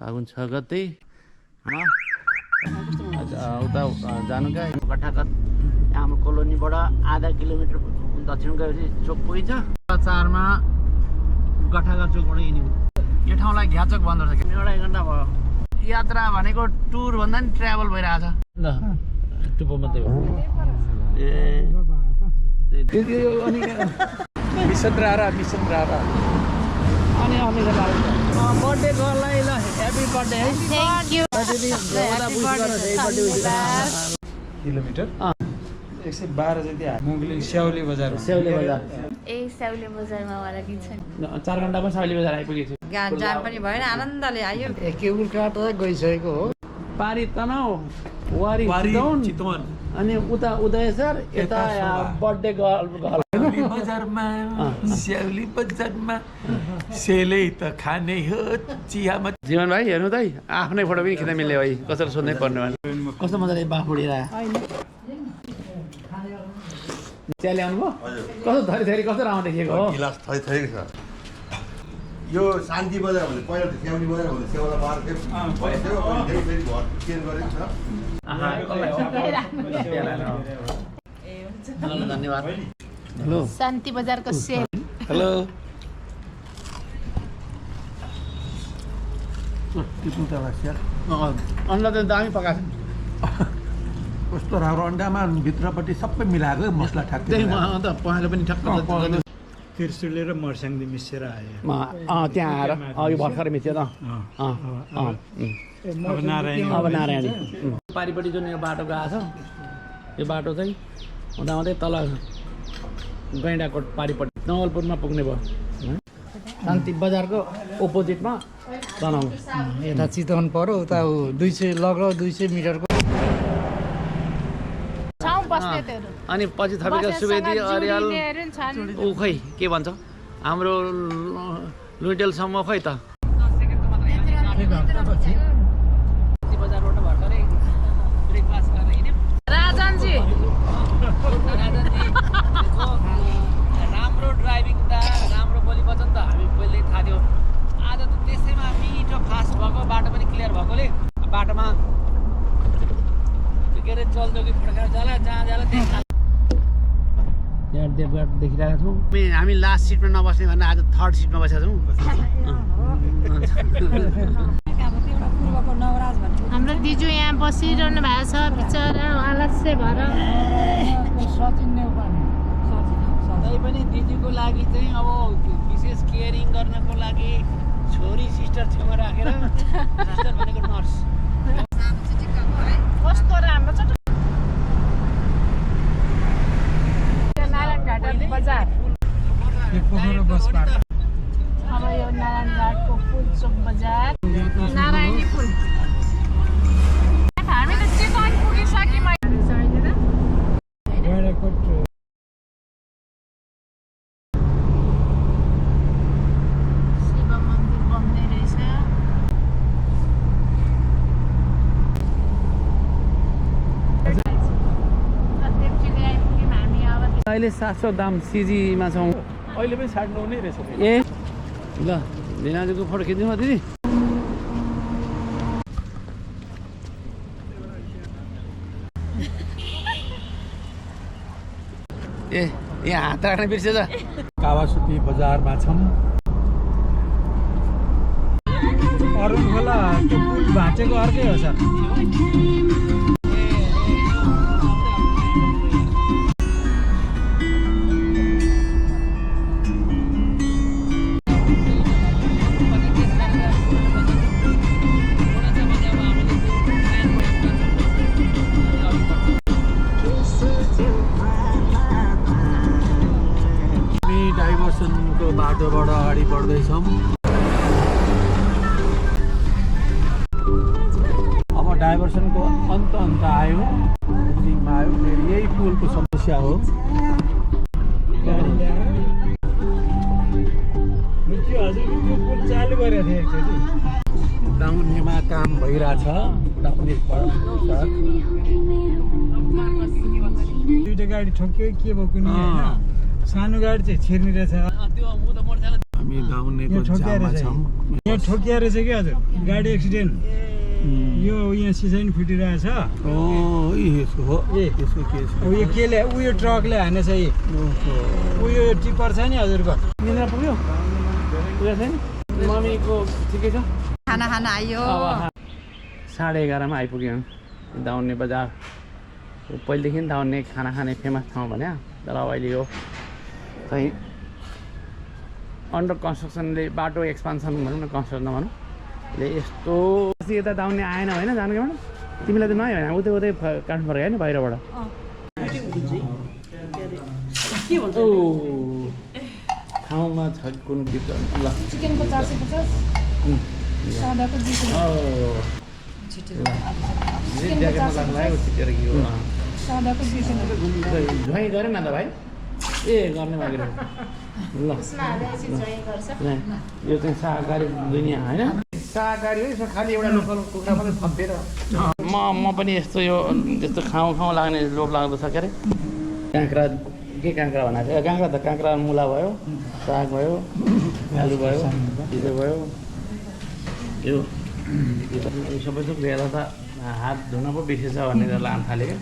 फागुन 6 गते उता जानु क्या कठाकट हाम्रो कोलोनीबाट आधा किलोमिटर दक्षिण गएपछि चोक पुगिन्छ 4 मा कठाकट चोकबाट हिँड्नु यो ठाउँलाई घ्याचोक भन्दो रहेछ 1.5 घण्टा भयो यात्रा भनेको टुर भन्दा नि ट्राभल भइरहेछ ल टुप्पो मात्रै हो अनि मिसन रारा अनि बर्थडे गर्ललाई ल ह्यापी बर्थडे है थ्याङ्क यू किलोमिटर 112 जति मुगली स्याउली बजार स्याउले बजारमा वाला कि छैन 4 घण्टामा स्याउली बजार आइपुगेछु गान जान पनि भएन आनन्दले आयो केबुल काट गइसकेको हो पारी तनाउ वारी चितवन अनि उता उदय सर यता बर्थडे गर्ल बजारमा स्याउली बजारमा सेलै त खाने हो चियामा जीवन भाइ हेर्नु त आफ्नै फोटो पनि खिच्न मिल्यो भाइ कसैले सोध्नै पर्ने कस्तो मजाले बाफ उडिरहेको चिया ल्याउनु भयो कस्तो थरी कस्तो राम्रो देखिएको हो गिलास थरी छ यो शान्ति बजार भन्ने पहिला त स्याउली बजार भन्ने सेवाला मार्केट भयो अनि फेरि घर चेन्ज गरेको छ धन्यवाद हेलो शान्ति बजारको सेल हेलो अन्डा त दामी पकाएको कस्तो राम्रो अन्डामा भित्रपट्टि सबै मिलाएको मसला ठ्याक्कै त्यही अन्त पकाएर पनि ठ्याक्क तिर्सुले र मर्स्याङले मिसेर आयो त्यहाँ आएर यो भर्खर मिच्यो त अब नारायणी पारिपट्टि जुन यो बाटो गएको छ यो बाटो चाहिँ हुँदाहुँदै तल गैँडाकोट पारिपट्टि नवलपुरमा पुग्ने भयो शान्ति बजारको अपोजिटमा तनाउ यता चितवन पर्यो उता 200 लगभग 200 मिटरको अनि पछि थपेका सुवेदी अर्याल ऊ खै के भन्छ हाम्रो लुइटेलसम्म खै त राजनजी राम्रो ड्राइभिङ त राम्रो बोली वचन त हामी पहिले थाहा थियो आज त त्यसैमा मिठो फास्ट भएको बाटो पनि क्लियर भएकोले बाटोमा के अरे चल्दो कि फड्काएर जाला जहाँ जाला त्यहाँ यहाँ देवघाट देखिरहेका छौँ हामी लास्ट सिटमा नबस्ने भनेर आज थर्ड सिटमा बसेका छौँ हाम्रो दिजु यहाँ बसिरहनु भएको छ बिचरा आलस्य भएर तै पनि दिदीको लागि चाहिँ अब विशेष केयरिङ गर्नको लागि छोरी सिस्टर छेउमा राखेर सिस्टर भनेको नर्स कस्तो राम्रो छ नारायणघाट बजार अब यो नारायणघाटको फुल चोक बजार नारायणी फुल हामी त चितवन पुगिसक्यौँ शिव मन्दिर बन्दै रहेछ अहिले 700 दाम सिजीमा छौँ अहिले पनि 69 नै रहेछ ए ल दिनाजुको फोटो खिच्नु दिदी ए यहाँ हात राख्न बिर्सेछ कावासुकी बजारमा छौँ अरुण खोला त्यो पुल भाँचेको अर्कै हो सर डाइभर्सनको बाटोबाट अगाडि बढ्दैछौँ अब डाइभर्सनको अन्त आयो दार्जिलिङमा आयो फेरि यही पुलको समस्या हो चालु गरेको थिएँ एकचोटि डाउनेमा काम भइरहेछ डाउने दुईवटा गाडी ठोक्यो के भयो कुनै होइन सानो गाडी चाहिँ छिर्ने रहेछ त्यो म त मोटरसाइकल हामी हामी दाउनेको यहाँ ठोकिएर जाममा चाहिँ। छौँ यहाँ ठोकिया रहेछ कि हजुर गाडी एक्सिडेन्ट यो यहाँ सिसाइन फुटिरहेछ ओ यसो हो ए। यसो के छ अब यो केले उयो ट्रकले हानेछ यी ओहो उयो टिप्पर छ नि हजुरको मिलेर पुग्यो पुगेको छैन मम्मीको ठिकै छ खाना खान आइयो अब 11:30 आइपुग्यो दाउन्ने बजार पहिलेदेखि दाउन्ने खाना खाने फेमस ठाउँ भने तर अब अहिले यो चाहिँ अन्डर कन्स्ट्रक्सनले बाटो एक्सपान्सन भनौँ न कन्स्ट्रक्सन नभनौँ ले यस्तो यता दाउन्ने आएन होइन जानु क्या तिमीलाई त नआयो होइन उतै उतै काट्नु पऱ्यो होइन बाहिरबाट ठाउँमा छ कुन ल चिकनको 450 सादाको 200 सादाको 200 झ्वाइ गरे न त भाइ ए गर्ने बाँकी ल यो चाहिँ शाकाहारी दुनियाँ होइन शाकाहारी हो यसमा खालि एउटा लोकल कुखुरा मात्रै थपेर म पनि यस्तो यो यस्तो खाउँ लाग्ने लोभ लाग्दो छ के अरे काँक्रा के काँक्रा भनेको थियो काँक्रा त काँक्रा मुला भयो साग भयो आलु भयो ढिलो भयो यो सबै थोक लिएर त हात धुन पो बिर्सेछ भनेर लान थाल्यो क्या